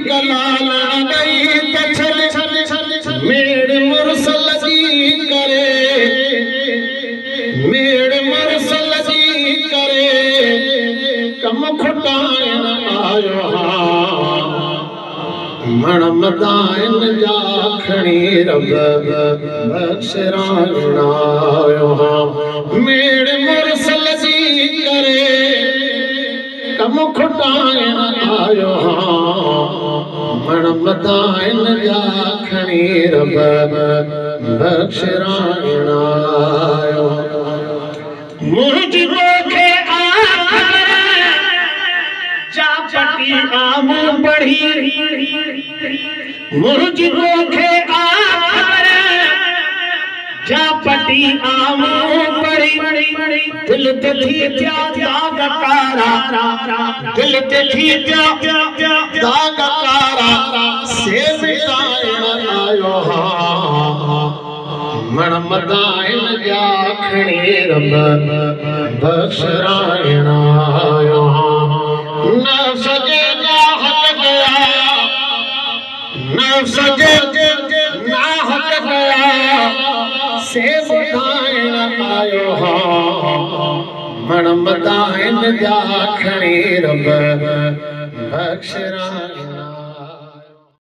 कलाला नहीं तो छल मेरे मुरसल जी करे मेरे मुरसल जी करे कम खुटाइन आयो मन मदाइन जा खणी रब बख्शराइन आयो मेरे मुरसल जी करे कम खुटाइन आयो मन मदाइन जा खणी रब बख्शराइन आयो मुझको के जा पटी आमू बढ़ी मुझको के जा पटी आमू बढ़ी दिल दिली दाग कारा दिल दिली दाग कारा से मिटाइन आयो मन मदाइन जा खणी रब बख्शराइन आयो नफ्स जे ना हक गया नफ्स जे ना हक गया से बुधाइन आयो मन मदाइन जा खणी रब बख्शराइन